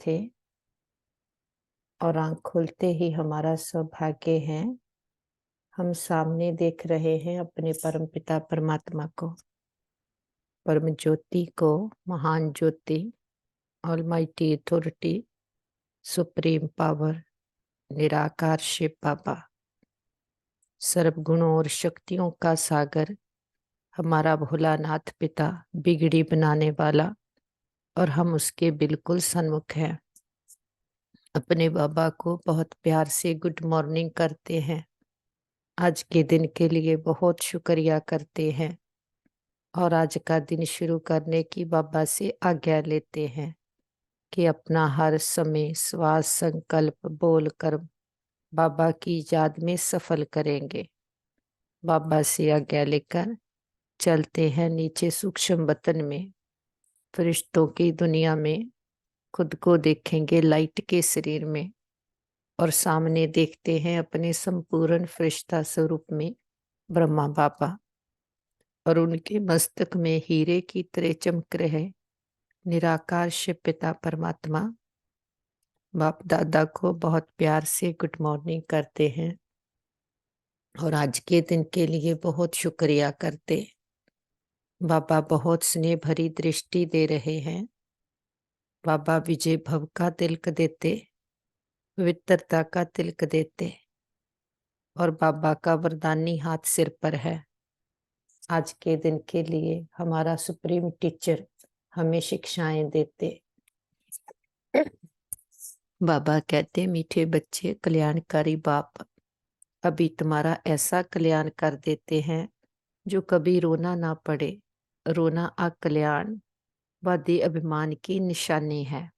थे और आँख खुलते ही हमारा सौभाग्य है, हम सामने देख रहे हैं अपने परमपिता परमात्मा को, परम ज्योति को, महान ज्योति, ऑलमाइटी अथॉरिटी, सुप्रीम पावर, निराकार शिव बाबा, सर्वगुणों और शक्तियों का सागर, हमारा भोलानाथ पिता, बिगड़ी बनाने वाला, और हम उसके बिल्कुल सन्मुख हैं। अपने बाबा को बहुत प्यार से गुड मॉर्निंग करते हैं। आज के दिन के लिए बहुत शुक्रिया करते हैं और आज का दिन शुरू करने की बाबा से आज्ञा लेते हैं कि अपना हर समय श्वास संकल्प बोलकर बाबा की याद में सफल करेंगे। बाबा से आज्ञा लेकर चलते हैं नीचे सूक्ष्म वतन में, फरिश्तों की दुनिया में। खुद को देखेंगे लाइट के शरीर में और सामने देखते हैं अपने संपूर्ण फरिश्ता स्वरूप में ब्रह्मा बाबा, और उनके मस्तक में हीरे की तरह चमक रहे निराकार शिव पिता परमात्मा। बाप दादा को बहुत प्यार से गुड मॉर्निंग करते हैं और आज के दिन के लिए बहुत शुक्रिया करते। बाबा बहुत स्नेह भरी दृष्टि दे रहे हैं। बाबा विजय भव का तिलक देते, पवित्रता का तिलक देते, और बाबा का वरदानी हाथ सिर पर है। आज के दिन के लिए हमारा सुप्रीम टीचर हमें शिक्षाएं देते। बाबा कहते, मीठे बच्चे, कल्याणकारी बाप, अभी तुम्हारा ऐसा कल्याण कर देते हैं जो कभी रोना ना पड़े। रोना अकल्याण व दे अभिमान की निशानी है।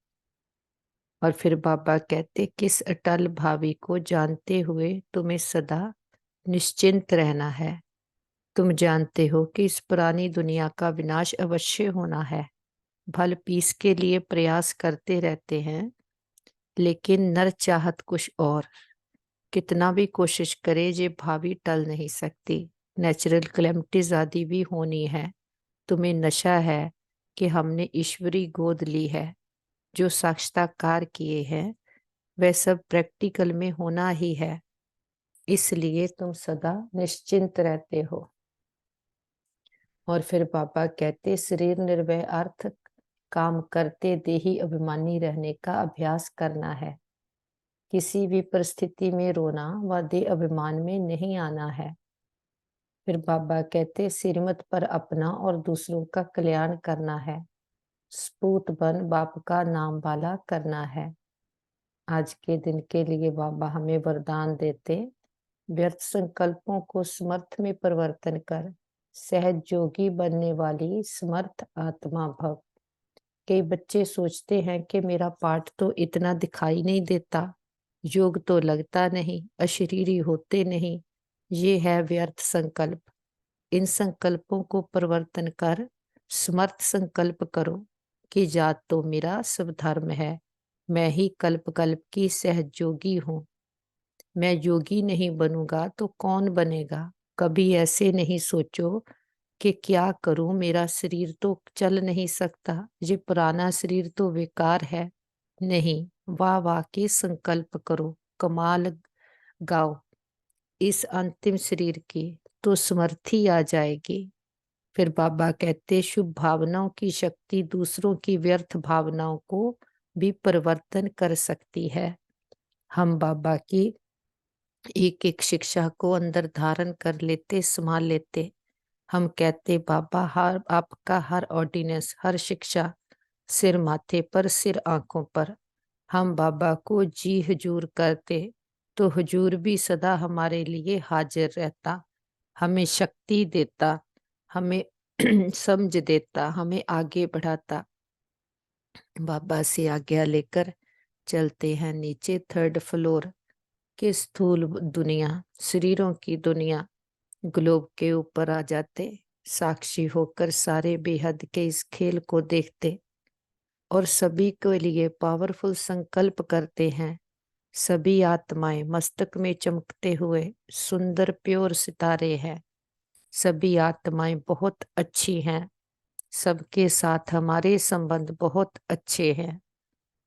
और फिर बाबा कहते, किस अटल भावी को जानते हुए तुम्हें सदा निश्चिंत रहना है। तुम जानते हो कि इस पुरानी दुनिया का विनाश अवश्य होना है। भल पीस के लिए प्रयास करते रहते हैं, लेकिन नर चाहत कुछ और। कितना भी कोशिश करे ये भावी टल नहीं सकती। नेचुरल कैलेमिटीज आदि भी होनी है। तुम्हें नशा है कि हमने ईश्वरी गोद ली है। जो साक्षात्कार किए हैं वह सब प्रैक्टिकल में होना ही है, इसलिए तुम सदा निश्चिंत रहते हो। और फिर बाबा कहते, शरीर निर्वय अर्थ काम करते देही अभिमानी रहने का अभ्यास करना है। किसी भी परिस्थिति में रोना व देह अभिमान में नहीं आना है। फिर बाबा कहते, श्रीमत पर अपना और दूसरों का कल्याण करना है। सपूत बन बाप का नाम वाला करना है। आज के दिन के लिए बाबा हमें वरदान देते, व्यर्थ संकल्पों को समर्थ में परिवर्तन कर सहज जोगी बनने वाली समर्थ आत्मा भव। कई बच्चे सोचते हैं कि मेरा पाठ तो इतना दिखाई नहीं देता, योग तो लगता नहीं, अशरीरी होते नहीं। ये है व्यर्थ संकल्प। इन संकल्पों को परिवर्तन कर समर्थ संकल्प करो कि जात तो मेरा सब धर्म है। मैं ही कल्प कल्प की सहज जोगी हूँ। मैं योगी नहीं बनूंगा तो कौन बनेगा। कभी ऐसे नहीं सोचो कि क्या करूं, मेरा शरीर तो चल नहीं सकता, ये पुराना शरीर तो बेकार है। नहीं, वाह वाह के संकल्प करो, कमाल गाओ इस अंतिम शरीर की, तो समर्थी आ जाएगी। फिर बाबा कहते, शुभ भावनाओं की शक्ति दूसरों की व्यर्थ भावनाओं को भी परिवर्तन कर सकती है। हम बाबा की एक एक शिक्षा को अंदर धारण कर लेते, संभाल लेते। हम कहते, बाबा हर आपका हर ऑर्डिनेंस, हर शिक्षा सिर माथे पर, सिर आंखों पर। हम बाबा को जी हुजूर करते तो हुजूर भी सदा हमारे लिए हाजिर रहता, हमें शक्ति देता, हमें समझ देता, हमें आगे बढ़ाता। बाबा से आज्ञा लेकर चलते हैं नीचे थर्ड फ्लोर के स्थूल दुनिया, शरीरों की दुनिया, ग्लोब के ऊपर आ जाते। साक्षी होकर सारे बेहद के इस खेल को देखते और सभी के लिए पावरफुल संकल्प करते हैं। सभी आत्माएं मस्तक में चमकते हुए सुंदर प्योर सितारे हैं। सभी आत्माएं बहुत अच्छी हैं। सबके साथ हमारे संबंध बहुत अच्छे हैं।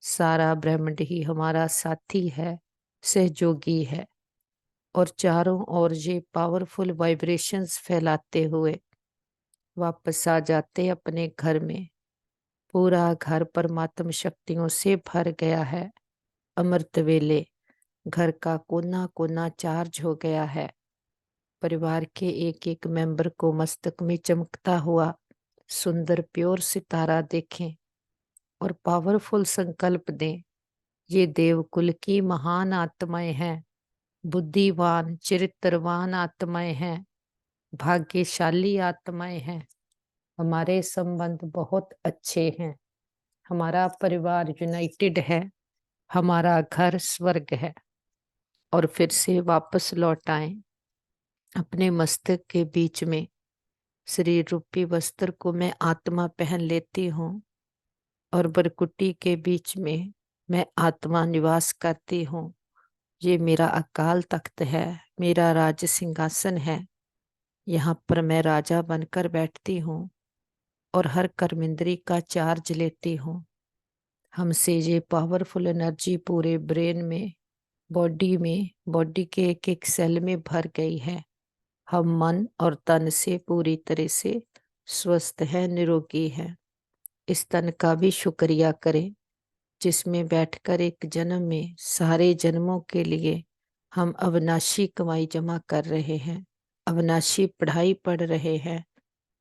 सारा ब्रह्मांड ही हमारा साथी है, सहयोगी है। और चारों ओर ये पावरफुल वाइब्रेशंस फैलाते हुए वापस आ जाते अपने घर में। पूरा घर परमात्म शक्तियों से भर गया है। अमृत वेले घर का कोना कोना चार्ज हो गया है। परिवार के एक एक मेंबर को मस्तक में चमकता हुआ सुंदर प्योर सितारा देखें और पावरफुल संकल्प दें। ये देवकुल की महान आत्माएं हैं, बुद्धिवान चरित्रवान आत्माएं हैं, भाग्यशाली आत्माएं हैं। हमारे संबंध बहुत अच्छे हैं। हमारा परिवार यूनाइटेड है। हमारा घर स्वर्ग है। और फिर से वापस लौट आए अपने मस्तक के बीच में। शरीर रूपी वस्त्र को मैं आत्मा पहन लेती हूँ और बरकुटी के बीच में मैं आत्मा निवास करती हूँ। ये मेरा अकाल तख्त है, मेरा राज सिंहासन है। यहाँ पर मैं राजा बनकर बैठती हूँ और हर कर्मेंद्री का चार्ज लेती हूँ। हमसे ये पावरफुल एनर्जी पूरे ब्रेन में, बॉडी के एक एक सेल में भर गई है। हम मन और तन से पूरी तरह से स्वस्थ है, निरोगी है। इस तन का भी शुक्रिया करें जिसमें बैठकर एक जन्म में सारे जन्मों के लिए हम अविनाशी कमाई जमा कर रहे हैं, अविनाशी पढ़ाई पढ़ रहे हैं।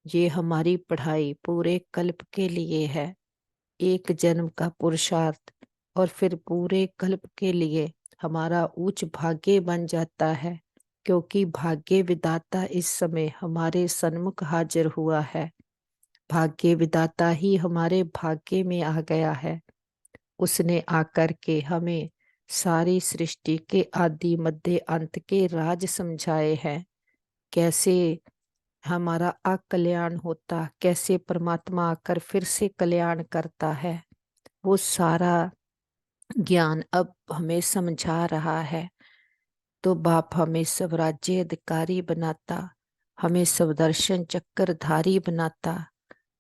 ये हमारी पढ़ाई पूरे कल्प के लिए है। एक जन्म का पुरुषार्थ और फिर पूरे कल्प के लिए हमारा उच्च भाग्य बन जाता है, क्योंकि भाग्य विधाता इस समय हमारे सन्मुख हाजिर हुआ है। भाग्य विधाता ही हमारे भाग्य में आ गया है। उसने आकर के हमें सारी सृष्टि के आदि मध्य अंत के राज समझाए हैं। कैसे हमारा अकल्याण होता, कैसे परमात्मा आकर फिर से कल्याण करता है, वो सारा ज्ञान अब हमें समझा रहा है। तो बाप हमें सब राज्य अधिकारी बनाता, हमें सब दर्शन चक्रधारी बनाता,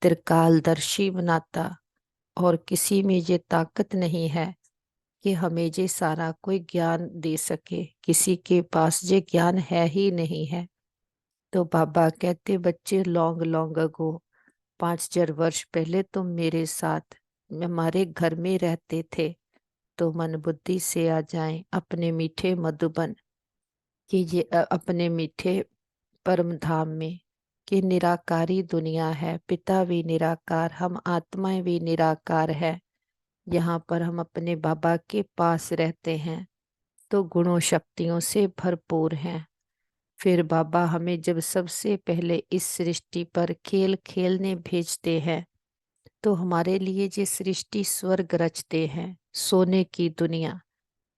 त्रिकालदर्शी बनाता। और किसी में ये ताकत नहीं है कि हमें ये सारा कोई ज्ञान दे सके। किसी के पास ये ज्ञान है ही नहीं है। तो बाबा कहते, बच्चे लॉन्ग लॉन्ग अगो, 5,000 वर्ष पहले तुम मेरे साथ हमारे घर में रहते थे। तो मन बुद्धि से आ जाएं अपने मीठे मधुबन कि ये अपने मीठे परम धाम में कि निराकारी दुनिया है। पिता भी निराकार, हम आत्माएं भी निराकार है। यहाँ पर हम अपने बाबा के पास रहते हैं तो गुणों शक्तियों से भरपूर हैं। फिर बाबा हमें जब सबसे पहले इस सृष्टि पर खेल खेलने भेजते हैं तो हमारे लिए ये सृष्टि स्वर्ग रचते हैं, सोने की दुनिया।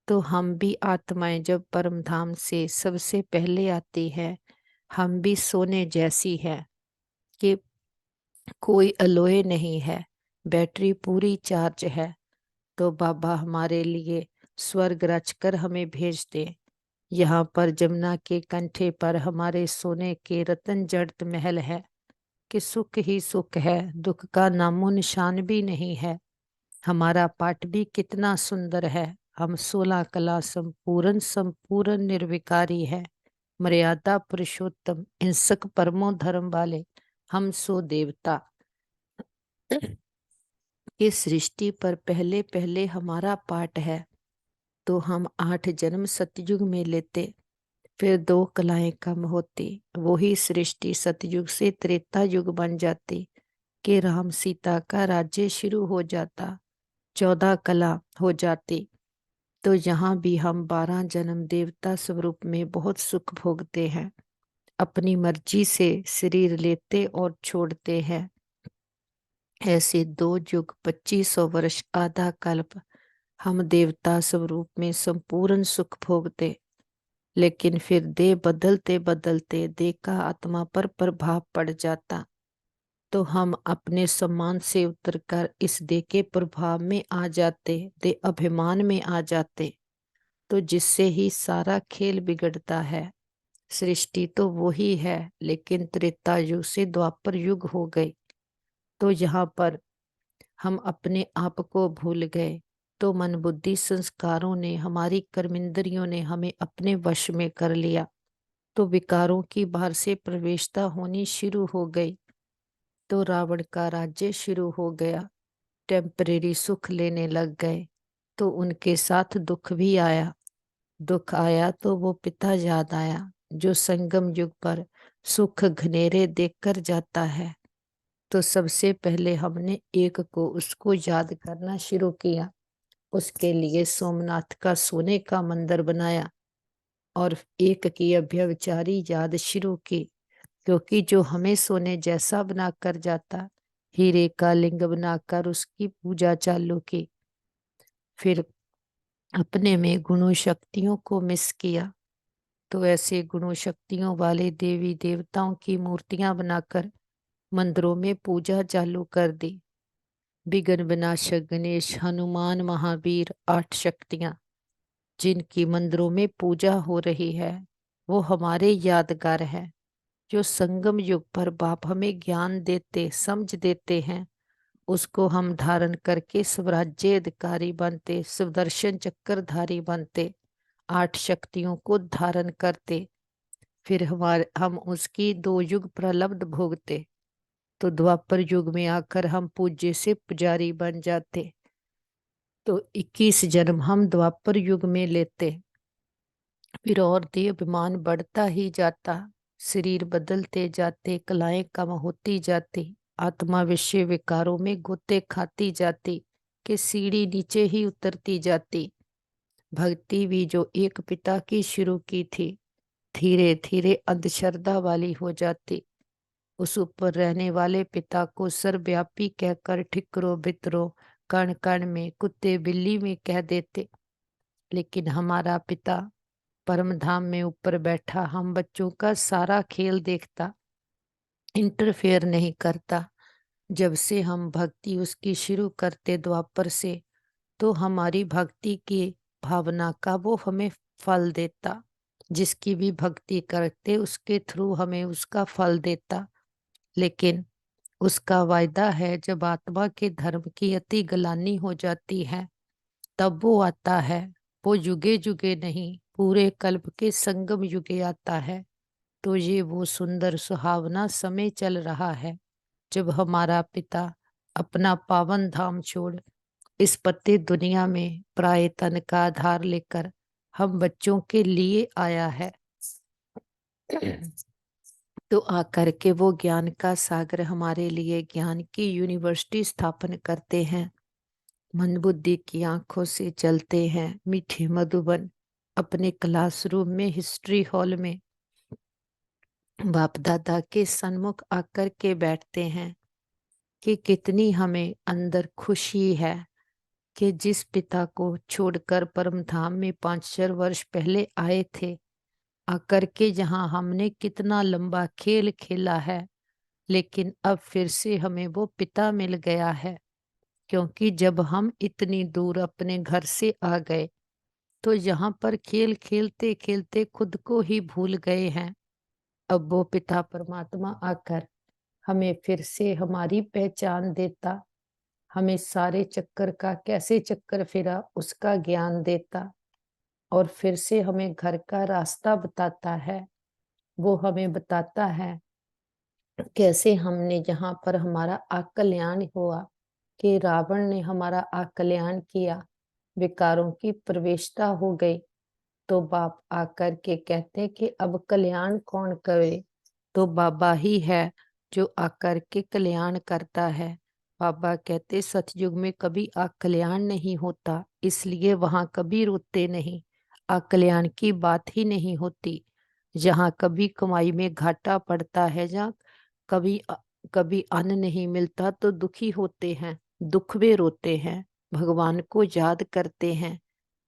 तो हम भी आत्माएं जब परम धाम से सबसे पहले आती है, हम भी सोने जैसी है कि कोई अलोए नहीं है, बैटरी पूरी चार्ज है। तो बाबा हमारे लिए स्वर्ग रचकर हमें भेजते। यहाँ पर जमुना के कंठे पर हमारे सोने के रतन जड़त महल है कि सुख ही सुख है, दुख का नामो निशान भी नहीं है। हमारा पाठ भी कितना सुंदर है। हम 16 कला संपूर्ण संपूर्ण निर्विकारी है, मर्यादा पुरुषोत्तम हिंसक परमो धर्म वाले हम सो देवता। इस सृष्टि पर पहले पहले हमारा पाठ है। तो हम 8 जन्म सतयुग में लेते, फिर 2 कलाएं कम होती, वही सृष्टि सतयुग से त्रेता युग बन जाती कि राम सीता का राज्य शुरू हो जाता, 14 कला हो जाती। तो यहाँ भी हम 12 जन्म देवता स्वरूप में बहुत सुख भोगते हैं। अपनी मर्जी से शरीर लेते और छोड़ते हैं। ऐसे 2 युग 2500 वर्ष आधा कल्प हम देवता स्वरूप में संपूर्ण सुख भोगते। लेकिन फिर देह बदलते बदलते देह का आत्मा पर प्रभाव पड़ जाता तो हम अपने सम्मान से उतरकर इस देह के प्रभाव में आ जाते, देह अभिमान में आ जाते। तो जिससे ही सारा खेल बिगड़ता है। सृष्टि तो वही है, लेकिन त्रेता युग से द्वापर युग हो गई। तो यहाँ पर हम अपने आप को भूल गए। तो मन बुद्धि संस्कारों ने, हमारी कर्मेंद्रियों ने हमें अपने वश में कर लिया, तो विकारों की बाहर से प्रवेशता होनी शुरू हो गई। तो रावण का राज्य शुरू हो गया, टेम्परेरी सुख लेने लग गए। तो उनके साथ दुख भी आया। दुख आया तो वो पिता याद आया, जो संगम युग पर सुख घनेरे देखकर जाता है। तो सबसे पहले हमने एक को उसको याद करना शुरू किया। उसके लिए सोमनाथ का सोने का मंदिर बनाया और एक की अभ्यवचारी याद शुरू की, क्योंकि जो हमें सोने जैसा बनाकर जाता, हीरे का लिंग बनाकर उसकी पूजा चालू की। फिर अपने में गुणों शक्तियों को मिस किया, तो ऐसे गुणों शक्तियों वाले देवी देवताओं की मूर्तियां बनाकर मंदिरों में पूजा चालू कर दी। विघ्न विनाशक गणेश, हनुमान, महावीर, 8 शक्तियां जिनकी मंदिरों में पूजा हो रही है, वो हमारे यादगार है। जो संगम युग पर बाप हमें ज्ञान देते, समझ देते हैं, उसको हम धारण करके स्वराज्य अधिकारी बनते, सुदर्शन चक्रधारी बनते, 8 शक्तियों को धारण करते। फिर हम उसकी 2 युग प्रलब्ध भोगते, तो द्वापर युग में आकर हम पूज्य से पुजारी बन जाते। तो 21 जन्म हम द्वापर युग में लेते। फिर और देह अभिमान बढ़ता ही जाता, शरीर बदलते जाते, कलाएं कम होती जाती, आत्मा विषय विकारों में गोते खाती जाती, कि सीढ़ी नीचे ही उतरती जाती। भक्ति भी जो एक पिता की शुरू की थी, धीरे धीरे अंधश्रद्धा वाली हो जाती। उस ऊपर रहने वाले पिता को सर्वव्यापी कहकर ठिकरो बितरो, कण कण में, कुत्ते बिल्ली में कह देते। लेकिन हमारा पिता परम धाम में ऊपर बैठा हम बच्चों का सारा खेल देखता, इंटरफेयर नहीं करता। जब से हम भक्ति उसकी शुरू करते द्वापर से, तो हमारी भक्ति की भावना का वो हमें फल देता। जिसकी भी भक्ति करते उसके थ्रू हमें उसका फल देता। लेकिन उसका वायदा है, जब आत्मा के धर्म की अति गलानी हो जाती है, तब वो आता है। वो युगे युगे नहीं, पूरे कल्प के संगम युगे आता है। तो ये वो सुंदर सुहावना समय चल रहा है, जब हमारा पिता अपना पावन धाम छोड़ इस पति दुनिया में प्राय तन का आधार लेकर हम बच्चों के लिए आया है। तो आकर के वो ज्ञान का सागर हमारे लिए ज्ञान की यूनिवर्सिटी स्थापन करते हैं। मन बुद्धि की आंखों से चलते हैं मीठे मधुबन, अपने क्लासरूम में, हिस्ट्री हॉल में बाप दादा के सन्मुख आकर के बैठते हैं। कि कितनी हमें अंदर खुशी है कि जिस पिता को छोड़कर परम धाम में 5 वर्ष पहले आए थे, आकर के यहाँ हमने कितना लंबा खेल खेला है, लेकिन अब फिर से हमें वो पिता मिल गया है। क्योंकि जब हम इतनी दूर अपने घर से आ गए, तो यहाँ पर खेल खेलते खेलते खुद को ही भूल गए हैं। अब वो पिता परमात्मा आकर हमें फिर से हमारी पहचान देता, हमें सारे चक्कर का कैसे चक्कर फिरा उसका ज्ञान देता, और फिर से हमें घर का रास्ता बताता है। वो हमें बताता है कैसे हमने यहाँ पर हमारा अकल्याण हुआ, कि रावण ने हमारा अकल्याण किया, विकारों की प्रवेशता हो गई। तो बाप आकर के कहते कि अब कल्याण कौन करे, तो बाबा ही है जो आकर के कल्याण करता है। बाबा कहते सतयुग में कभी अकल्याण नहीं होता, इसलिए वहां कभी रोते नहीं, अकल्याण की बात ही नहीं होती। जहाँ कभी कमाई में घाटा पड़ता है, जहाँ कभी कभी अन्न नहीं मिलता, तो दुखी होते हैं, दुख में रोते हैं, भगवान को याद करते हैं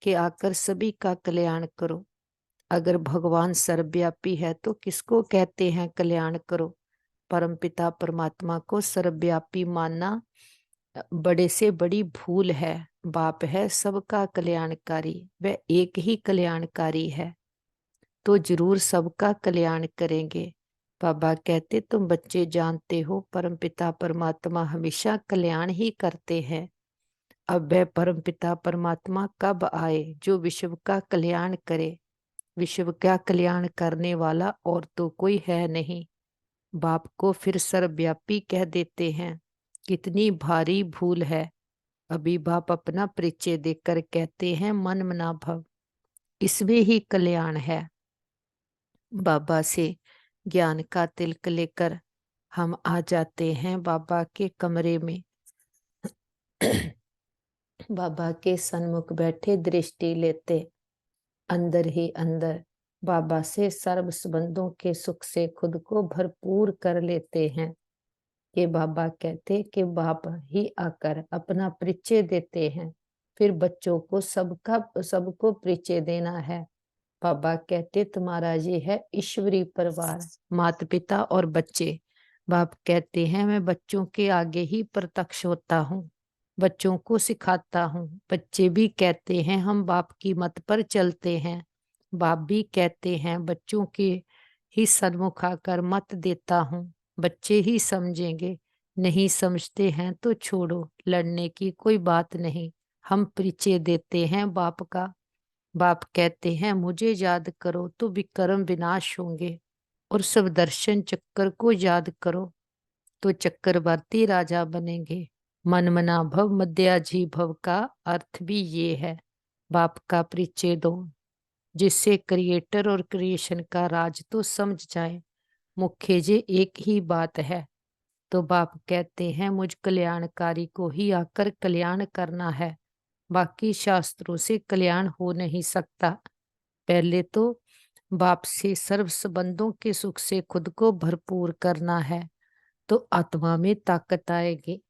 कि आकर सभी का कल्याण करो। अगर भगवान सर्वव्यापी है तो किसको कहते हैं कल्याण करो। परमपिता परमात्मा को सर्वव्यापी मानना बड़े से बड़ी भूल है। बाप है सबका कल्याणकारी, वह एक ही कल्याणकारी है, तो जरूर सबका कल्याण करेंगे। बाबा कहते तुम बच्चे जानते हो परमपिता परमात्मा हमेशा कल्याण ही करते हैं। अब वह परमपिता परमात्मा कब आए जो विश्व का कल्याण करे। विश्व का कल्याण करने वाला और तो कोई है नहीं। बाप को फिर सर्वव्यापी कह देते हैं, कितनी भारी भूल है। अभी बाप अपना परिचय देकर कहते हैं मन मना भव, इसमें ही कल्याण है। बाबा से ज्ञान का तिलक लेकर हम आ जाते हैं बाबा के कमरे में। बाबा के सन्मुख बैठे दृष्टि लेते, अंदर ही अंदर बाबा से सर्व संबंधों के सुख से खुद को भरपूर कर लेते हैं। कि बाबा कहते कि बाप ही आकर अपना परिचय देते हैं, फिर बच्चों को सबको परिचय देना है। बाबा कहते तुम्हारा ये है ईश्वरीय परिवार, माता पिता और बच्चे। बाप कहते हैं मैं बच्चों के आगे ही प्रत्यक्ष होता हूँ, बच्चों को सिखाता हूँ। बच्चे भी कहते हैं हम बाप की मत पर चलते हैं। बाप भी कहते हैं बच्चों के ही सन्मुख आकर मत देता हूँ, बच्चे ही समझेंगे। नहीं समझते हैं तो छोड़ो, लड़ने की कोई बात नहीं। हम परिचय देते हैं बाप का। बाप कहते हैं मुझे याद करो तो विक्रम विनाश होंगे, और सब दर्शन चक्कर को याद करो तो चक्रवर्ती राजा बनेंगे। मन मना भव मध्याजी भव का अर्थ भी ये है। बाप का परिचय दो जिससे क्रिएटर और क्रिएशन का राज तो समझ जाए। मुख्य जे एक ही बात है। तो बाप कहते हैं मुझ कल्याणकारी को ही आकर कल्याण करना है, बाकी शास्त्रों से कल्याण हो नहीं सकता। पहले तो बाप से सर्व संबंधों के सुख से खुद को भरपूर करना है, तो आत्मा में ताकत आएगी।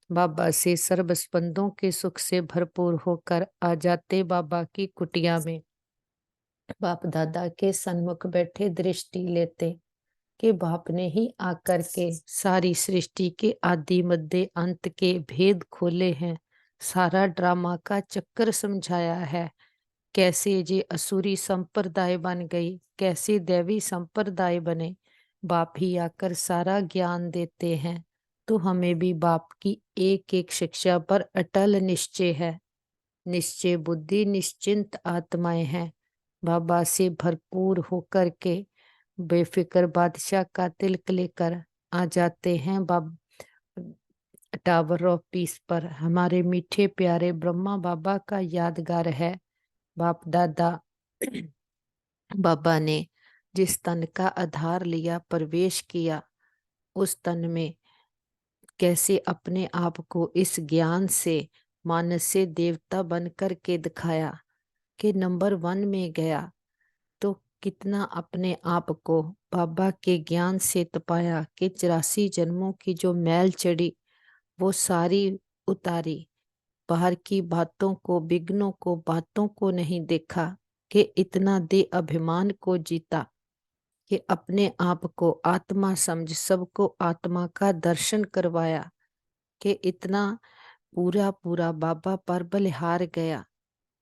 बाबा से सर्व संबंधों के सुख से भरपूर होकर आ जाते बाबा की कुटिया में। बाप दादा के सन्मुख बैठे दृष्टि लेते कि बाप ने ही आकर के सारी सृष्टि के आदि मध्य अंत के भेद खोले हैं, सारा ड्रामा का चक्कर समझाया है। कैसे ये असुरी संप्रदाय बन गई, कैसे दैवी संप्रदाय बने। बाप ही आकर सारा ज्ञान देते हैं। तो हमें भी बाप की एक एक शिक्षा पर अटल निश्चय है। निश्चय बुद्धि निश्चिंत आत्माएं हैं। बाबा से भरपूर होकर के बेफिक्र बादशाह का तिलक लेकर आ जाते हैं बाब टावर ऑफ पीस पर। हमारे मीठे प्यारे ब्रह्मा बाबा का यादगार है। बाप दादा बाबा ने जिस तन का आधार लिया, प्रवेश किया, उस तन में कैसे अपने आप को इस ज्ञान से मानस से देवता बन कर के दिखाया कि नंबर 1 में गया। तो कितना अपने आप को बाबा के ज्ञान से तपाया कि 84 जन्मों की जो मैल चढ़ी वो सारी उतारी। बाहर की बातों को, विघ्नों को, बातों को नहीं देखा कि इतना दे अभिमान को जीता कि अपने आप को आत्मा समझ सबको आत्मा का दर्शन करवाया कि इतना पूरा पूरा बाबा पर बलिहार गया।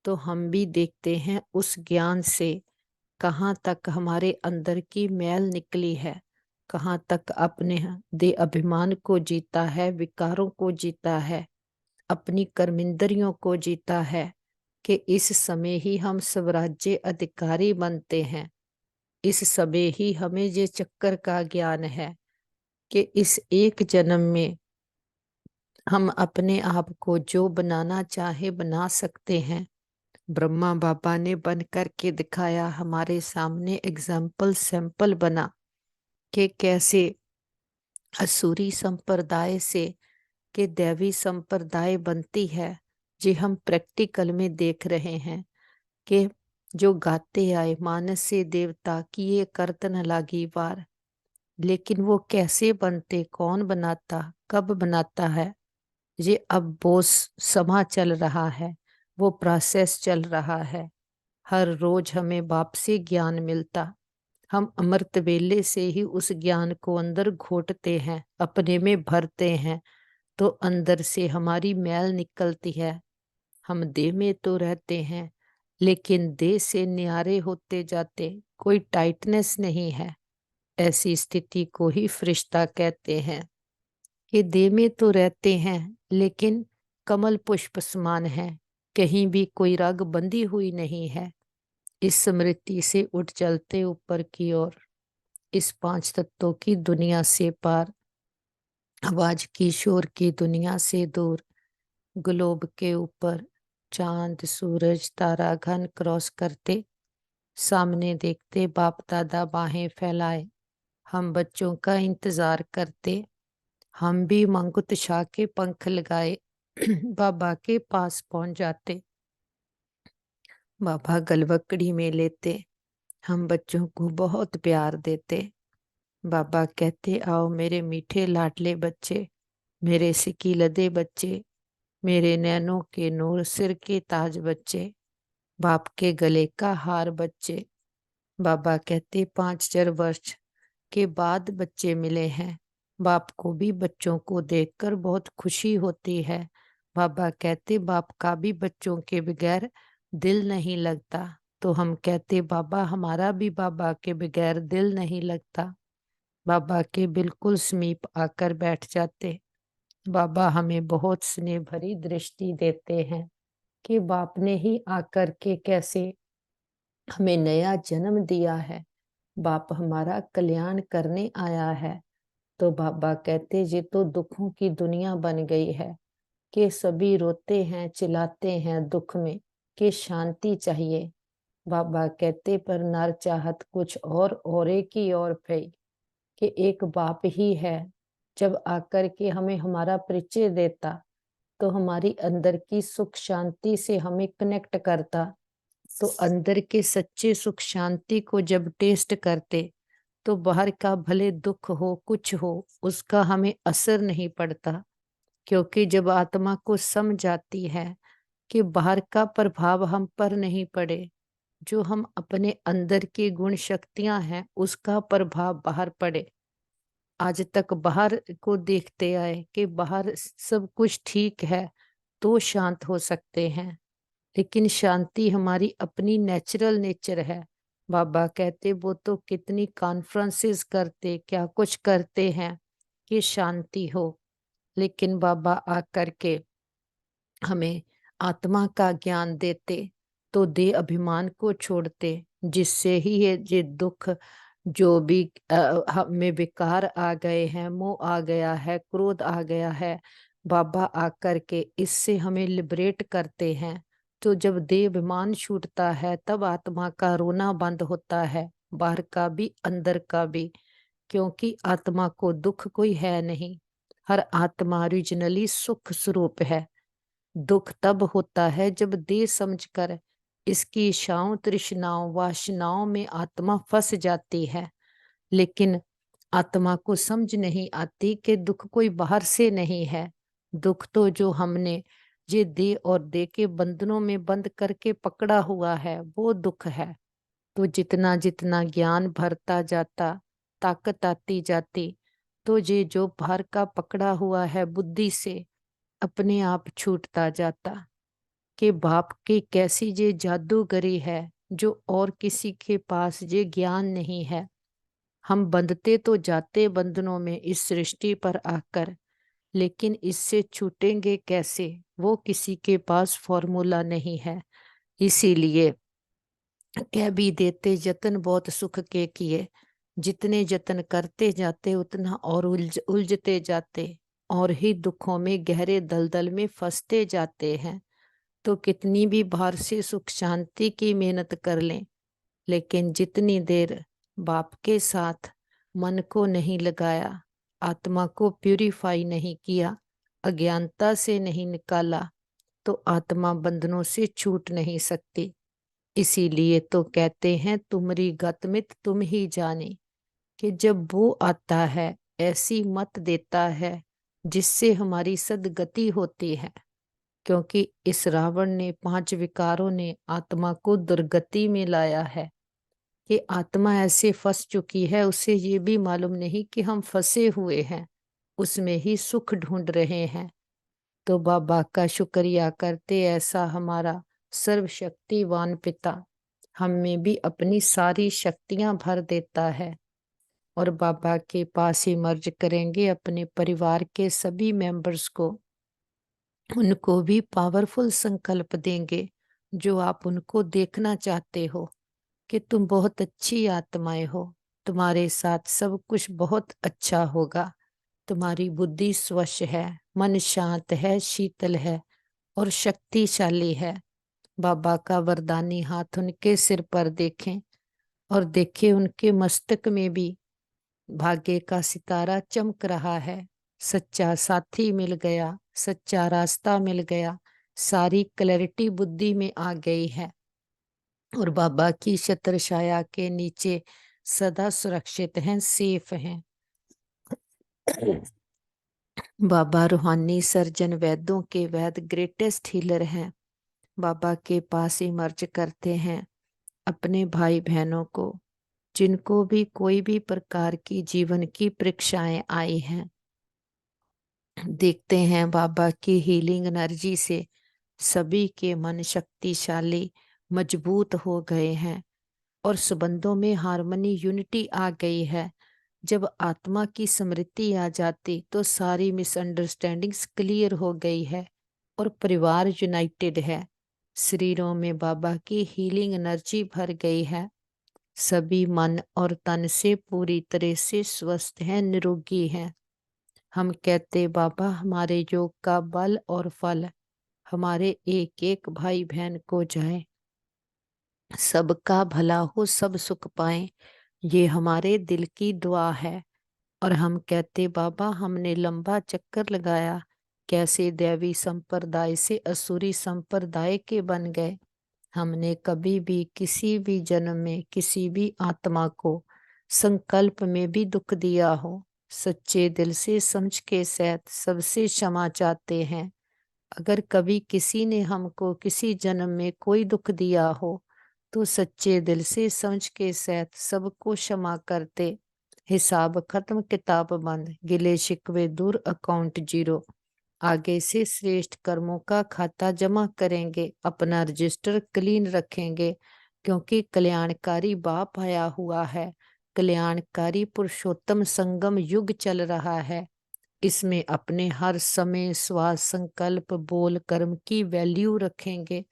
तो हम भी देखते हैं उस ज्ञान से कहाँ तक हमारे अंदर की मैल निकली है, कहाँ तक अपने दे अभिमान को जीता है, विकारों को जीता है, अपनी कर्मेंद्रियों को जीता है कि इस समय ही हम स्वराज्य अधिकारी बनते हैं। इस समय ही हमें ये चक्कर का ज्ञान है कि इस एक जन्म में हम अपने आप को जो बनाना चाहे बना सकते हैं। ब्रह्मा बाबा ने बन करके दिखाया, हमारे सामने एग्जाम्पल सैंपल बना कि कैसे असुरी संप्रदाय से कि दैवी संप्रदाय बनती है। जी हम प्रैक्टिकल में देख रहे हैं कि जो गाते आए मानस से देवता की ये करतन लागी वार, लेकिन वो कैसे बनते, कौन बनाता, कब बनाता है, ये अब वो समा चल रहा है, वो प्रोसेस चल रहा है। हर रोज हमें बाप से ज्ञान मिलता, हम अमृत वेले से ही उस ज्ञान को अंदर घोटते हैं, अपने में भरते हैं, तो अंदर से हमारी मैल निकलती है। हम देह में तो रहते हैं लेकिन देह से न्यारे होते जाते, कोई टाइटनेस नहीं है। ऐसी स्थिति को ही फरिश्ता कहते हैं कि देह में तो रहते हैं लेकिन कमल पुष्प समान है, कहीं भी कोई रग बंधी हुई नहीं है। इस स्मृति से उठ चलते ऊपर की ओर, इस पांच तत्वों की दुनिया से पार, आवाज की शोर की दुनिया से दूर, ग्लोब के ऊपर चांद सूरज तारा घन क्रॉस करते, सामने देखते बाप दादा बाहें फैलाए, हम बच्चों का इंतजार करते। हम भी मंगुत शाह के पंख लगाए बाबा के पास पहुंच जाते। बाबा गलवकड़ी में लेते, हम बच्चों को बहुत प्यार देते। बाबा कहते, आओ मेरे मीठे लाडले बच्चे, मेरे सिकी लदे बच्चे, मेरे नैनों के नूर सिर के ताज बच्चे, बाप के गले का हार बच्चे। बाबा कहते, 5 वर्ष के बाद बच्चे मिले हैं, बाप को भी बच्चों को देखकर बहुत खुशी होती है। बाबा कहते, बाप का भी बच्चों के बगैर दिल नहीं लगता। तो हम कहते, बाबा हमारा भी बाबा के बगैर दिल नहीं लगता। बाबा के बिल्कुल समीप आकर बैठ जाते। बाबा हमें बहुत स्नेह भरी दृष्टि देते हैं कि बाप ने ही आकर के कैसे हमें नया जन्म दिया है, बाप हमारा कल्याण करने आया है। तो बाबा कहते, ये तो दुखों की दुनिया बन गई है कि सभी रोते हैं चिल्लाते हैं दुख में कि शांति चाहिए। बाबा कहते, पर नर चाहत कुछ और एक ही और भई कि एक बाप ही है। जब आकर के हमें हमारा परिचय देता तो हमारी अंदर की सुख शांति से हमें कनेक्ट करता, तो अंदर के सच्चे सुख शांति को जब टेस्ट करते तो बाहर का भले दुख हो कुछ हो उसका हमें असर नहीं पड़ता। क्योंकि जब आत्मा को समझ आती है कि बाहर का प्रभाव हम पर नहीं पड़े, जो हम अपने अंदर की गुण शक्तियां हैं उसका प्रभाव बाहर पड़े। आज तक बाहर को देखते आए कि बाहर सब कुछ ठीक है तो शांत हो सकते हैं, लेकिन शांति हमारी अपनी नेचुरल नेचर है। बाबा कहते, वो तो कितनी कॉन्फ्रेंसेस करते क्या कुछ करते हैं कि शांति हो, लेकिन बाबा आकर के हमें आत्मा का ज्ञान देते तो देह अभिमान को छोड़ते, जिससे ही ये दुख जो भी हमें विकार आ गए हैं, मोह आ गया है, क्रोध आ गया है, बाबा आकर के इससे हमें लिबरेट करते हैं। तो जब देह अभिमान छूटता है तब आत्मा का रोना बंद होता है, बाहर का भी अंदर का भी। क्योंकि आत्मा को दुख कोई है नहीं, हर आत्मा ओरिजिनली सुख स्वरूप है। दुख तब होता है जब देह समझकर इसकी इच्छाओं तृष्णाओं वासनाओं में आत्मा फंस जाती है। लेकिन आत्मा को समझ नहीं आती कि दुख कोई बाहर से नहीं है, दुख तो जो हमने ये देह और देह के बंधनों में बंद करके पकड़ा हुआ है वो दुख है। तो जितना जितना ज्ञान भरता जाता, ताकत आती जाती, तो ये जो बाहर का पकड़ा हुआ है बुद्धि से अपने आप छूटता जाता। कि बाप की कैसी ये जादूगरी है जो और किसी के पास ये ज्ञान नहीं है। हम बंधते तो जाते बंधनों में इस सृष्टि पर आकर, लेकिन इससे छूटेंगे कैसे वो किसी के पास फॉर्मूला नहीं है। इसीलिए कह भी देते, जतन बहुत सुख के किए, जितने जतन करते जाते उतना और उलझते जाते और ही दुखों में गहरे दलदल में फंसते जाते हैं। तो कितनी भी बाहर से सुख शांति की मेहनत कर लें, लेकिन जितनी देर बाप के साथ मन को नहीं लगाया, आत्मा को प्यूरिफाई नहीं किया, अज्ञानता से नहीं निकाला, तो आत्मा बंधनों से छूट नहीं सकती। इसीलिए तो कहते हैं, तुमरी गतमित तुम ही जाने, कि जब वो आता है ऐसी मत देता है जिससे हमारी सदगति होती है। क्योंकि इस रावण ने 5 विकारों ने आत्मा को दुर्गति में लाया है कि आत्मा ऐसे फंस चुकी है, उसे ये भी मालूम नहीं कि हम फंसे हुए हैं, उसमें ही सुख ढूंढ रहे हैं। तो बाबा का शुक्रिया करते, ऐसा हमारा सर्वशक्तिवान पिता हम में भी अपनी सारी शक्तियां भर देता है। और बाबा के पास ही मर्ज करेंगे अपने परिवार के सभी मेंबर्स को, उनको भी पावरफुल संकल्प देंगे जो आप उनको देखना चाहते हो कि तुम बहुत अच्छी आत्माएं हो, तुम्हारे साथ सब कुछ बहुत अच्छा होगा, तुम्हारी बुद्धि स्वच्छ है, मन शांत है, शीतल है और शक्तिशाली है। बाबा का वरदानी हाथ उनके सिर पर देखें और देखें उनके मस्तक में भी भाग्य का सितारा चमक रहा है। सच्चा साथी मिल गया, सच्चा रास्ता मिल गया, सारी क्लैरिटी बुद्धि में आ गई है और बाबा की छत्र छाया के नीचे सदा सुरक्षित हैं, सेफ हैं। बाबा रूहानी सर्जन, वैद्यों के वैद, ग्रेटेस्ट हीलर हैं। बाबा के पास इमर्ज करते हैं अपने भाई बहनों को जिनको भी कोई भी प्रकार की जीवन की परीक्षाएं आई हैं। देखते हैं बाबा की हीलिंग एनर्जी से सभी के मन शक्तिशाली मजबूत हो गए हैं और संबंधों में हार्मनी, यूनिटी आ गई है। जब आत्मा की स्मृति आ जाती तो सारी मिसअंडरस्टैंडिंग्स क्लियर हो गई है और परिवार यूनाइटेड है। शरीरों में बाबा की हीलिंग एनर्जी भर गई है। सभी मन और तन से पूरी तरह से स्वस्थ हैं, निरोगी हैं। हम कहते बाबा हमारे योग का बल और फल हमारे एक एक भाई बहन को जाए, सबका भला हो, सब सुख पाए, ये हमारे दिल की दुआ है। और हम कहते बाबा हमने लंबा चक्कर लगाया, कैसे दैवी संप्रदाय से असुरी संप्रदाय के बन गए। हमने कभी भी किसी भी जन्म में किसी भी आत्मा को संकल्प में भी दुख दिया हो, सच्चे दिल से समझ के सहित सबसे क्षमा चाहते हैं। अगर कभी किसी ने हमको किसी जन्म में कोई दुख दिया हो तो सच्चे दिल से समझ के सहित सबको क्षमा करते। हिसाब खत्म, किताब बंद, गिले शिकवे दूर, अकाउंट जीरो। आगे से श्रेष्ठ कर्मों का खाता जमा करेंगे, अपना रजिस्टर क्लीन रखेंगे, क्योंकि कल्याणकारी बाप आया हुआ है। कल्याणकारी पुरुषोत्तम संगम युग चल रहा है। इसमें अपने हर समय श्वास, संकल्प, बोल, कर्म की वैल्यू रखेंगे,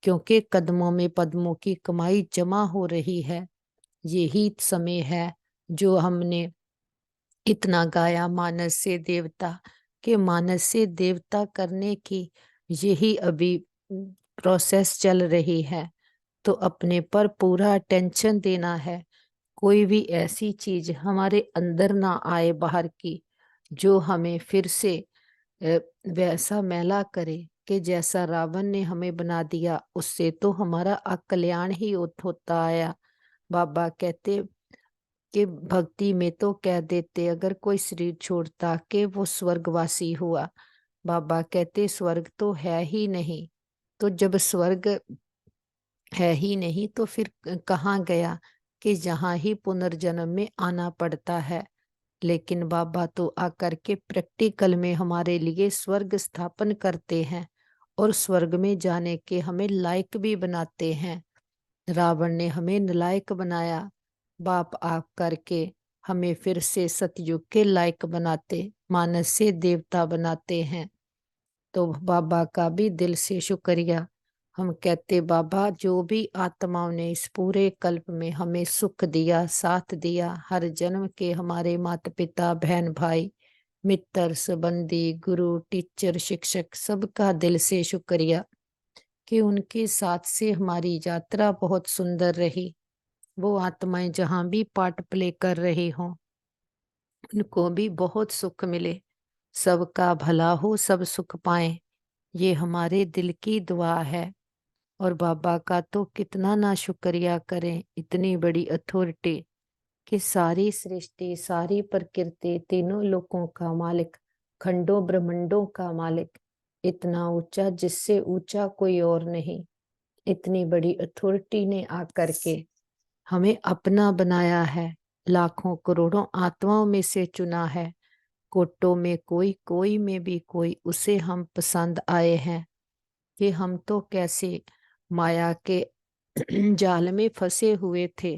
क्योंकि कदमों में पद्मों की कमाई जमा हो रही है। यही समय है जो हमने इतना गाया, मानस से देवता के मानस से देवता करने की यही अभी प्रोसेस चल रही है। तो अपने पर पूरा अटेंशन देना है। कोई भी ऐसी चीज हमारे अंदर ना आए बाहर की जो हमें फिर से अ, वैसा मैला करे कि जैसा रावण ने हमें बना दिया। उससे तो हमारा अकल्याण ही होता आया। बाबा कहते कि भक्ति में तो कह देते अगर कोई शरीर छोड़ता कि वो स्वर्गवासी हुआ। बाबा कहते स्वर्ग तो है ही नहीं, तो जब स्वर्ग है ही नहीं तो फिर कहाँ गया, कि जहाँ ही पुनर्जन्म में आना पड़ता है। लेकिन बाबा तो आकर के प्रैक्टिकल में हमारे लिए स्वर्ग स्थापन करते हैं और स्वर्ग में जाने के हमें लायक भी बनाते हैं। रावण ने हमें नालायक बनाया, बाप आप करके हमें फिर से सतयुग के लायक बनाते, मानस से देवता बनाते हैं। तो बाबा का भी दिल से शुक्रिया। हम कहते बाबा जो भी आत्माओं ने इस पूरे कल्प में हमें सुख दिया, साथ दिया, हर जन्म के हमारे माता पिता, बहन भाई, मित्र, संबंधी, गुरु, टीचर, शिक्षक, सबका दिल से शुक्रिया कि उनके साथ से हमारी यात्रा बहुत सुंदर रही। वो आत्माएं जहां भी पार्ट प्ले कर रही हों उनको भी बहुत सुख मिले, सबका भला हो, सब सुख पाएं, ये हमारे दिल की दुआ है। और बाबा का तो कितना ना शुक्रिया करें, इतनी बड़ी अथॉरिटी कि सारी सृष्टि, सारी प्रकृति, तीनों लोकों का मालिक, खंडों ब्रह्मांडों का मालिक, इतना ऊंचा जिससे ऊंचा कोई और नहीं। इतनी बड़ी अथॉरिटी ने आकर के हमें अपना बनाया है, लाखों करोड़ों आत्माओं में से चुना है। कोटों में कोई, कोई में भी कोई, उसे हम पसंद आए हैं कि हम तो कैसे माया के जाल में फंसे हुए थे,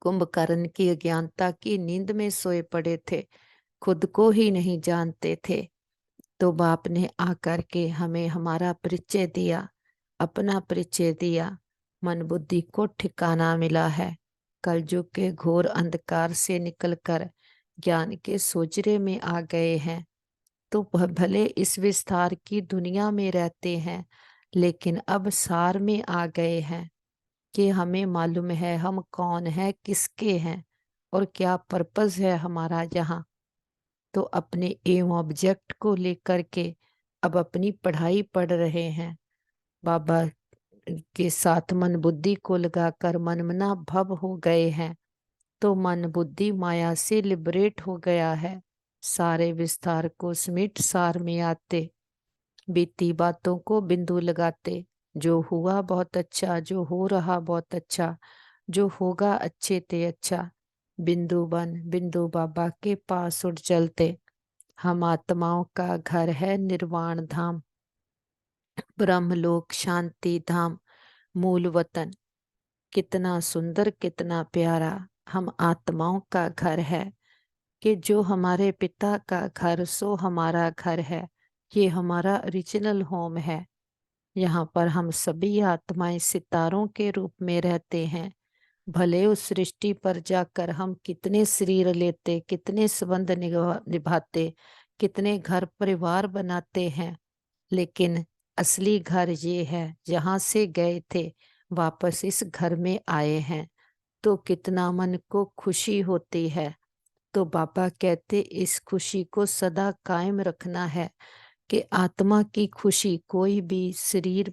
कुंभकर्ण की अज्ञानता की नींद में सोए पड़े थे, खुद को ही नहीं जानते थे। तो बाप ने आकर के हमें हमारा परिचय दिया, अपना परिचय दिया। मन बुद्धि को ठिकाना मिला है। कलयुग के घोर अंधकार से निकलकर ज्ञान के सोजरे में आ गए हैं। तो भले इस विस्तार की दुनिया में रहते हैं, लेकिन अब सार में आ गए हैं कि हमें मालूम है हम कौन है, किसके हैं और क्या पर्पस है हमारा यहाँ। तो अपने एम ऑब्जेक्ट को लेकर के अब अपनी पढ़ाई पढ़ रहे हैं। बाबा के साथ मन बुद्धि को लगाकर मनमना भव हो गए हैं। तो मन बुद्धि माया से लिबरेट हो गया है। सारे विस्तार को समेट सार में आते, बीती बातों को बिंदु लगाते। जो हुआ बहुत अच्छा, जो हो रहा बहुत अच्छा, जो होगा अच्छे ते अच्छा। बिंदु बन बिंदु बाबा के पास उठ चलते। हम आत्माओं का घर है निर्वाण धाम, ब्रह्मलोक शांति धाम, मूल वतन। कितना सुंदर, कितना प्यारा हम आत्माओं का घर है कि जो हमारे पिता का घर सो हमारा घर है। ये हमारा ओरिजिनल होम है। यहाँ पर हम सभी आत्माएं सितारों के रूप में रहते हैं। भले उस सृष्टि पर जाकर हम कितने शरीर लेते, कितने संबंध निभाते, कितने घर परिवार बनाते हैं, लेकिन असली घर ये है जहाँ से गए थे वापस इस घर में आए हैं। तो कितना मन को खुशी होती है। तो बाबा कहते इस खुशी को सदा कायम रखना है कि आत्मा की खुशी कोई भी शरीर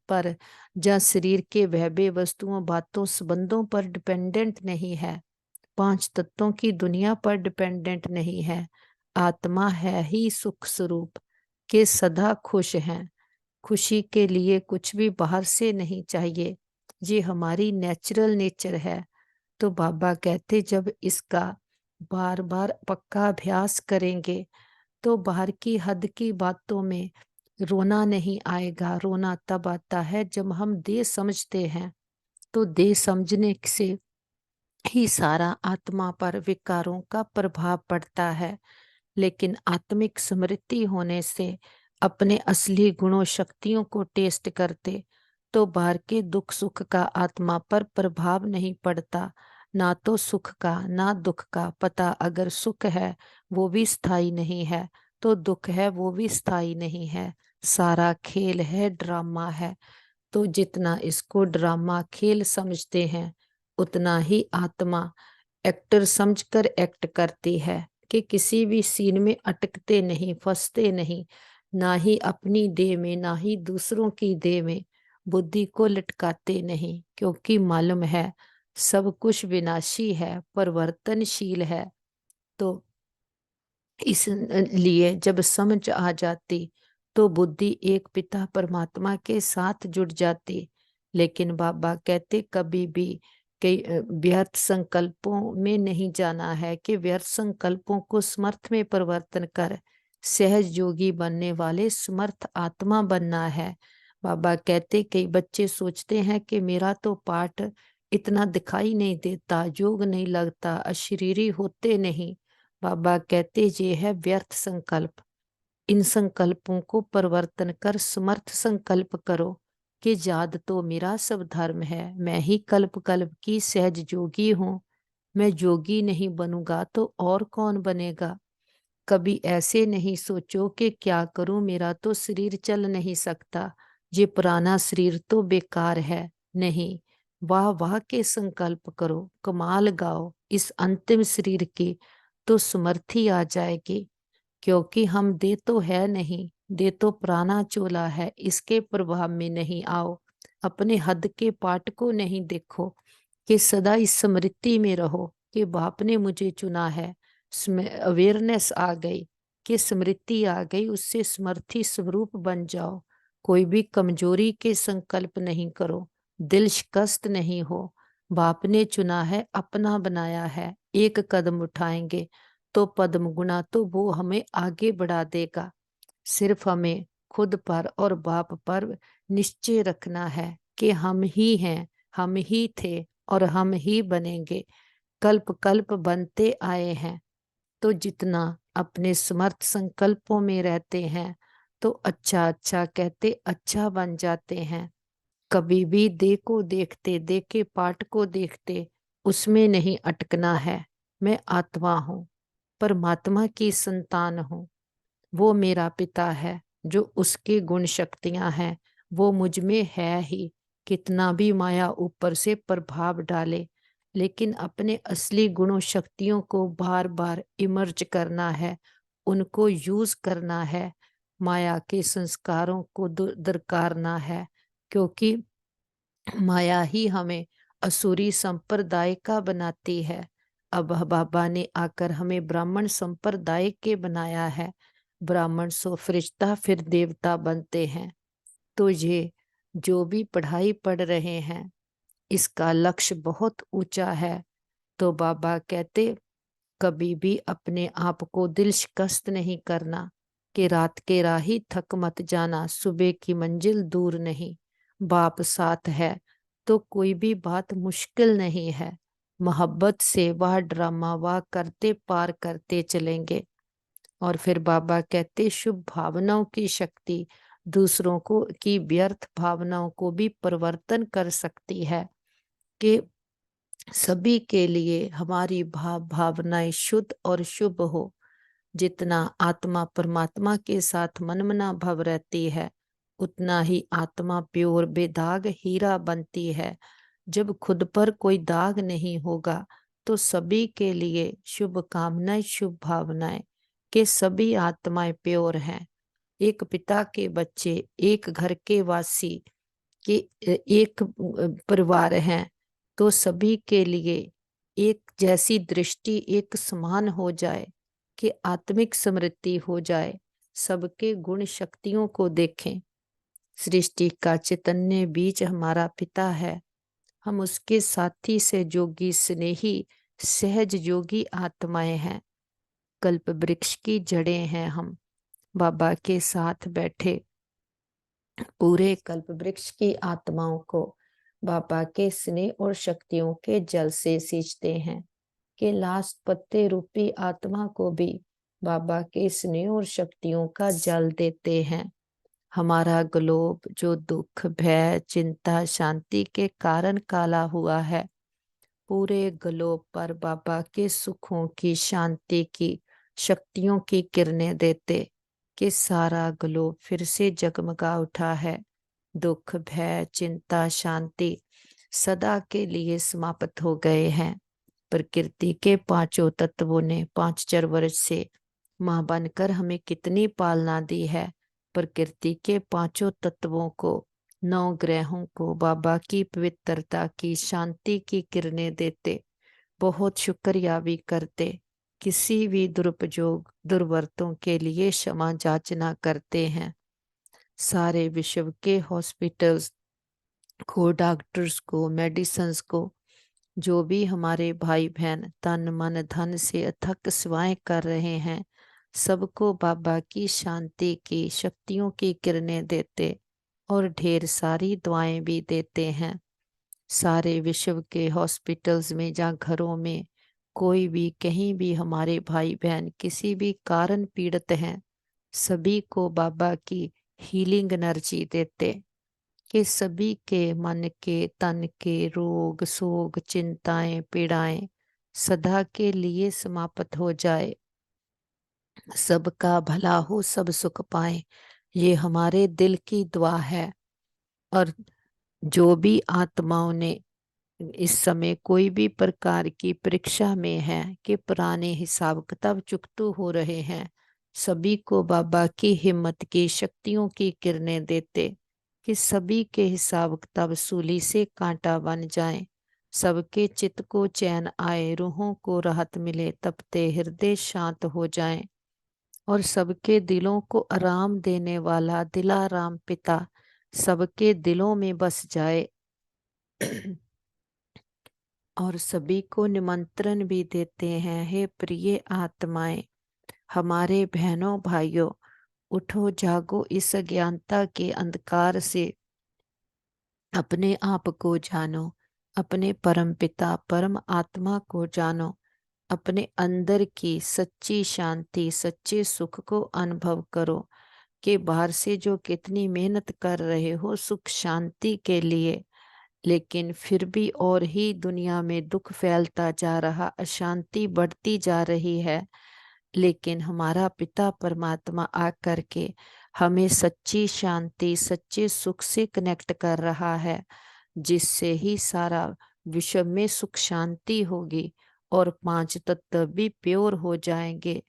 पर या शरीर के वैभव वस्तुओं बातों संबंधों पर डिपेंडेंट नहीं है, पांच तत्वों की दुनिया पर डिपेंडेंट नहीं है। आत्मा है ही सुख स्वरूप के सदा खुश हैं। खुशी के लिए कुछ भी बाहर से नहीं चाहिए, ये हमारी नेचुरल नेचर है। तो बाबा कहते जब इसका बार बार पक्का अभ्यास करेंगे तो बाहर की हद की बातों में रोना नहीं आएगा। रोना तब आता है जब हम देह समझते हैं। तो देह समझने से ही सारा आत्मा पर विकारों का प्रभाव पड़ता है। लेकिन आत्मिक स्मृति होने से अपने असली गुणों शक्तियों को टेस्ट करते तो बाहर के दुख सुख का आत्मा पर प्रभाव नहीं पड़ता। ना तो सुख का ना दुख का पता। अगर सुख है वो भी स्थायी नहीं है, तो दुख है वो भी स्थायी नहीं है। सारा खेल है, ड्रामा है। तो जितना इसको ड्रामा खेल समझते हैं उतना ही आत्मा एक्टर समझकर एक्ट करती है कि किसी भी सीन में अटकते नहीं, फंसते नहीं। ना ही अपनी देह में ना ही दूसरों की देह में बुद्धि को लटकाते नहीं, क्योंकि मालूम है सब कुछ विनाशी है, परिवर्तनशील है। तो इसलिए जब समझ आ जाती तो बुद्धि एक पिता परमात्मा के साथ जुड़ जाती। लेकिन बाबा कहते कभी भी कई व्यर्थ संकल्पों में नहीं जाना है कि व्यर्थ संकल्पों को समर्थ में परिवर्तन कर सहज योगी बनने वाले समर्थ आत्मा बनना है। बाबा कहते कई बच्चे सोचते हैं कि मेरा तो पाठ इतना दिखाई नहीं देता, योग नहीं लगता, अशरीरी होते नहीं। बाबा कहते ये है व्यर्थ संकल्प। इन संकल्पों को परिवर्तन कर समर्थ संकल्प करो कि याद तो मेरा सब धर्म है, मैं ही कल्प कल्प की सहज जोगी हूँ। मैं जोगी नहीं बनूंगा तो और कौन बनेगा। कभी ऐसे नहीं सोचो कि क्या करूं, मेरा तो शरीर चल नहीं सकता, ये पुराना शरीर तो बेकार है। नहीं, वाह वाह के संकल्प करो, कमाल गाओ इस अंतिम शरीर की, तो समर्थी आ जाएगी। क्योंकि हम दे तो है नहीं, दे तो पुराना चोला है, इसके प्रभाव में नहीं आओ। अपने हद के पाठ को नहीं देखो कि सदा इस स्मृति में रहो कि बाप ने मुझे चुना है। अवेयरनेस आ गई कि स्मृति आ गई, उससे समर्थी स्वरूप बन जाओ। कोई भी कमजोरी के संकल्प नहीं करो, दिल शिकस्त नहीं हो। बाप ने चुना है, अपना बनाया है। एक कदम उठाएंगे तो पद्म गुना तो वो हमें आगे बढ़ा देगा। सिर्फ हमें खुद पर और बाप पर निश्चय रखना है कि हम ही हैं, हम ही थे और हम ही बनेंगे। कल्प कल्प बनते आए हैं। तो जितना अपने समर्थ संकल्पों में रहते हैं तो अच्छा अच्छा कहते अच्छा बन जाते हैं। कभी भी दे को देखते, दे के पाठ को देखते, उसमें नहीं अटकना है। मैं आत्मा हूँ, परमात्मा की संतान हूँ। वो मेरा पिता है, जो उसके गुण शक्तियां हैं वो मुझ में है ही। कितना भी माया ऊपर से प्रभाव डाले, लेकिन अपने असली गुणों शक्तियों को बार बार इमर्ज करना है, उनको यूज करना है। माया के संस्कारों को दरकारना है, क्योंकि माया ही हमें असुरी संप्रदाय का बनाती है। अब बाबा ने आकर हमें ब्राह्मण संप्रदाय के बनाया है। ब्राह्मण सो फरिश्ता फिर देवता बनते हैं। तो ये जो भी पढ़ाई पढ़ रहे हैं, इसका लक्ष्य बहुत ऊंचा है। तो बाबा कहते कभी भी अपने आप को दिल शिकस्त नहीं करना, कि रात के राही थक मत जाना, सुबह की मंजिल दूर नहीं। बाप साथ है तो कोई भी बात मुश्किल नहीं है। मोहब्बत से वह ड्रामा वह करते पार करते चलेंगे। और फिर बाबा कहते शुभ भावनाओं की शक्ति दूसरों को की व्यर्थ भावनाओं को भी परिवर्तन कर सकती है, कि सभी के लिए हमारी भावनाएं शुद्ध और शुभ हो। जितना आत्मा परमात्मा के साथ मनमना भव रहती है, उतना ही आत्मा प्योर बेदाग हीरा बनती है। जब खुद पर कोई दाग नहीं होगा तो सभी के लिए शुभ कामनाएं शुभ भावनाएं, कि सभी आत्माएं प्योर हैं। एक पिता के बच्चे, एक घर के वासी, कि एक परिवार हैं, तो सभी के लिए एक जैसी दृष्टि एक समान हो जाए, कि आत्मिक समृद्धि हो जाए। सबके गुण शक्तियों को देखें। सृष्टि का चैतन्य बीज हमारा पिता है। हम उसके साथी से जोगी स्नेही सहज योगी आत्माएं हैं। कल्प वृक्ष की जड़ें हैं हम। बाबा के साथ बैठे पूरे कल्प वृक्ष की आत्माओं को बाबा के स्नेह और शक्तियों के जल से सींचते हैं, कि लास्ट पत्ते रूपी आत्मा को भी बाबा के स्नेह और शक्तियों का जल देते हैं। हमारा ग्लोब जो दुख भय चिंता शांति के कारण काला हुआ है, पूरे ग्लोब पर बाबा के सुखों की शांति की शक्तियों की किरणें देते, कि सारा ग्लोब फिर से जगमगा उठा है। दुख भय चिंता शांति सदा के लिए समाप्त हो गए हैं। प्रकृति के पांचों तत्वों ने 5 वर्ष से मां बनकर हमें कितनी पालना दी है। प्रकृति के पांचों तत्वों को 9 ग्रहों को बाबा की पवित्रता की शांति की किरणें देते, बहुत शुक्रिया भी करते। किसी भी दुरुपयोग दुर्वर्तों के लिए क्षमा याचना करते हैं। सारे विश्व के हॉस्पिटल्स को, डॉक्टर्स को, मेडिसिन्स को, जो भी हमारे भाई बहन तन मन धन से अथक सेवाएं कर रहे हैं, सबको बाबा की शांति की शक्तियों की किरणें देते और ढेर सारी दुआएं भी देते हैं। सारे विश्व के हॉस्पिटल्स में या घरों में कोई भी कहीं भी हमारे भाई बहन किसी भी कारण पीड़ित हैं, सभी को बाबा की हीलिंग एनर्जी देते, कि सभी के मन के तन के रोग शोक चिंताएं पीड़ाएं सदा के लिए समाप्त हो जाए। सबका भला हो, सब सुख पाए, ये हमारे दिल की दुआ है। और जो भी आत्माओं ने इस समय कोई भी प्रकार की परीक्षा में है, कि पुराने हिसाब किताब चुकतू हो रहे हैं, सभी को बाबा की हिम्मत की शक्तियों की किरणें देते, कि सभी के हिसाब किताब सूली से कांटा बन जाए। सबके चित्त को चैन आए, रूहों को राहत मिले, तपते हृदय शांत हो जाएं, और सबके दिलों को आराम देने वाला दिलाराम पिता सबके दिलों में बस जाए। और सभी को निमंत्रण भी देते हैं, हे प्रिय आत्माएं, हमारे बहनों भाइयों, उठो जागो, इस अज्ञानता के अंधकार से अपने आप को जानो, अपने परम पिता परम आत्मा को जानो, अपने अंदर की सच्ची शांति, सच्चे सुख को अनुभव करो कि बाहर से जो कितनी मेहनत कर रहे हो सुख शांति के लिए, लेकिन फिर भी और ही दुनिया में दुख फैलता जा रहा, अशांति बढ़ती जा रही है। लेकिन हमारा पिता परमात्मा आकर के हमें सच्ची शांति, सच्चे सुख से कनेक्ट कर रहा है, जिससे ही सारा विश्व में सुख शांति होगी और पांच तत्व भी प्योर हो जाएंगे।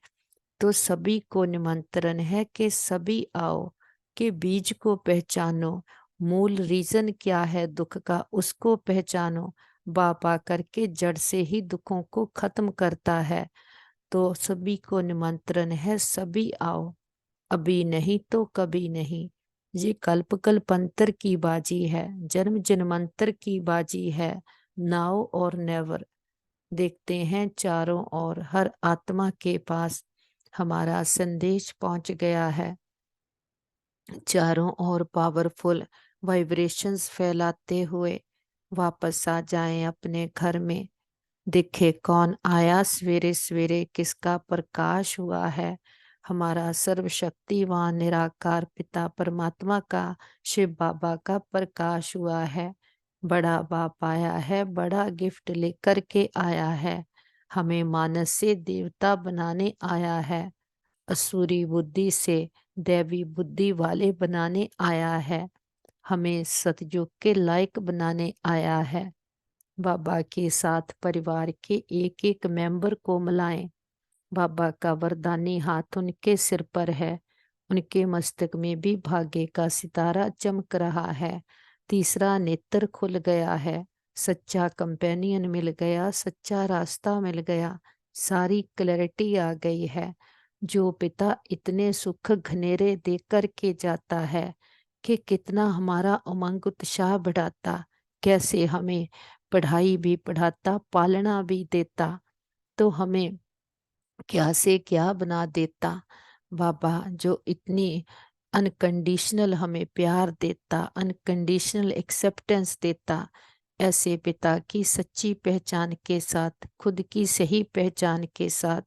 तो सभी को निमंत्रण है कि सभी आओ, कि बीज को पहचानो, मूल रीजन क्या है दुख का उसको पहचानो। बाप आकर के जड़ से ही दुखों को खत्म करता है। तो सभी को निमंत्रण है, सभी आओ, अभी नहीं तो कभी नहीं। ये कल्प कल्पांतर की बाजी है, जन्म जन्मांतर की बाजी है। नाउ और नेवर। देखते हैं चारों ओर हर आत्मा के पास हमारा संदेश पहुंच गया है। चारों ओर पावरफुल वाइब्रेशंस फैलाते हुए वापस आ जाएं अपने घर में। दिखे कौन आया सवेरे सवेरे, किसका प्रकाश हुआ है। हमारा सर्वशक्तिवान निराकार पिता परमात्मा का, शिव बाबा का प्रकाश हुआ है। बड़ा बाप आया है, बड़ा गिफ्ट लेकर के आया है। हमें मानस से देवता बनाने आया है, असुरी बुद्धि से दैवी बुद्धि वाले बनाने आया है। हमें सतयुग के लायक बनाने आया है। बाबा के साथ परिवार के एक एक मेंबर को मिलाएं। बाबा का वरदानी हाथ उनके सिर पर है, उनके मस्तक में भी भाग्य का सितारा चमक रहा है। तीसरा नेत्र खुल गया है, सच्चा कंपेनियन मिल गया, सच्चा रास्ता मिल गया, सारी क्लैरिटी आ गई है। जो पिता इतने सुख घनेरे दे कर के जाता है कि कितना हमारा उमंग उत्साह बढ़ाता, कैसे हमें पढ़ाई भी पढ़ाता, पालना भी देता, तो हमें क्या से क्या बना देता। बाबा जो इतनी अनकंडीशनल हमें प्यार देता, अनकंडीशनल एक्सेप्टेंस देता, ऐसे पिता की सच्ची पहचान के साथ, खुद की सही पहचान के साथ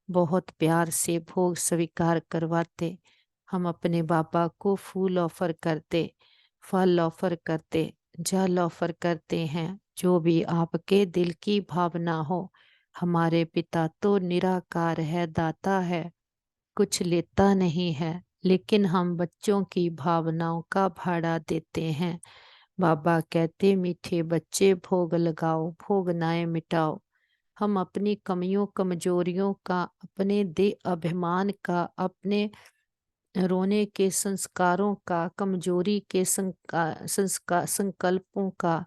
बहुत प्यार से भोग स्वीकार करवाते। हम अपने बाबा को फूल ऑफर करते, फल ऑफर करते, जल ऑफर करते हैं, जो भी आपके दिल की भावना हो। हमारे पिता तो निराकार है, दाता है, कुछ लेता नहीं है, लेकिन हम बच्चों की भावनाओं का भाड़ा देते हैं। बाबा कहते मीठे बच्चे भोग लगाओ, भोग नाए मिटाओ। हम अपनी कमियों कमजोरियों का, अपने दे अभिमान का, अपने रोने के संस्कारों का, कमजोरी के संकल्पों का,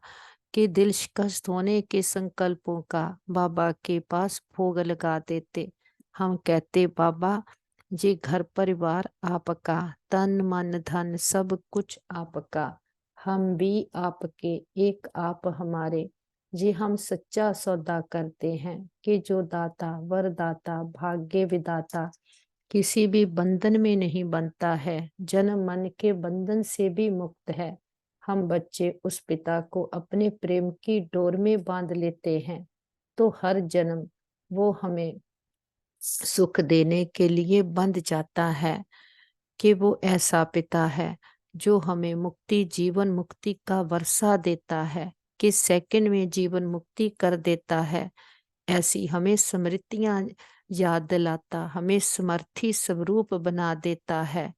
के दिल शिकस्त होने के संकल्पों का बाबा के पास भोग लगा देते। हम कहते बाबा ये घर परिवार आपका, तन मन धन सब कुछ आपका, हम भी आपके, एक आप हमारे। ये हम सच्चा सौदा करते हैं कि जो दाता वरदाता भाग्य विदाता किसी भी बंधन में नहीं बनता है, जन्म मन के बंधन से भी मुक्त है। हम बच्चे उस पिता को अपने प्रेम की डोर में बांध लेते हैं, तो हर जन्म वो हमें सुख देने के लिए बंध जाता है। कि वो ऐसा पिता है जो हमें मुक्ति, जीवन मुक्ति का वर्षा देता है, कि सेकंड में जीवन मुक्ति कर देता है। ऐसी हमें स्मृतियां याद दिलाता, हमें समर्थी स्वरूप बना देता है।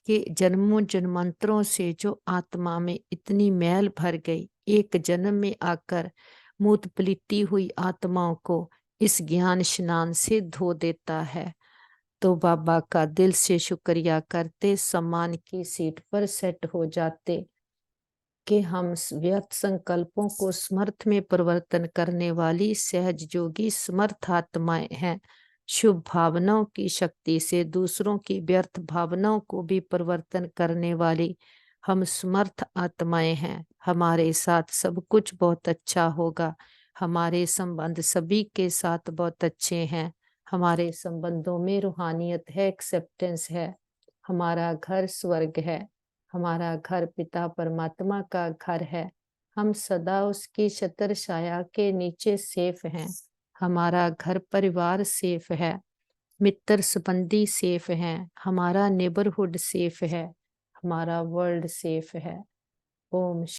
कि जन्मों जन्मांतरों से जो आत्मा में इतनी मैल भर गई, एक जन्म में आकर मूत पलीती हुई आत्माओं को इस ज्ञान स्नान से धो देता है। तो बाबा का दिल से शुक्रिया करते, सम्मान की सीट पर सेट हो जाते कि हम व्यर्थ संकल्पों को समर्थ में परिवर्तन करने वाली सहज जोगी समर्थ आत्माएं हैं। शुभ भावनाओं की शक्ति से दूसरों की व्यर्थ भावनाओं को भी परिवर्तन करने वाली हम समर्थ आत्माएं हैं। हमारे साथ सब कुछ बहुत अच्छा होगा। हमारे संबंध सभी के साथ बहुत अच्छे हैं। हमारे संबंधों में रूहानियत है, एक्सेप्टेंस है। हमारा घर स्वर्ग है। हमारा घर पिता परमात्मा का घर है। हम सदा उसकी छत्र छाया के नीचे सेफ हैं। हमारा घर परिवार सेफ है, मित्र संबंधी सेफ हैं, हमारा नेबरहुड सेफ है, हमारा वर्ल्ड सेफ है। ओम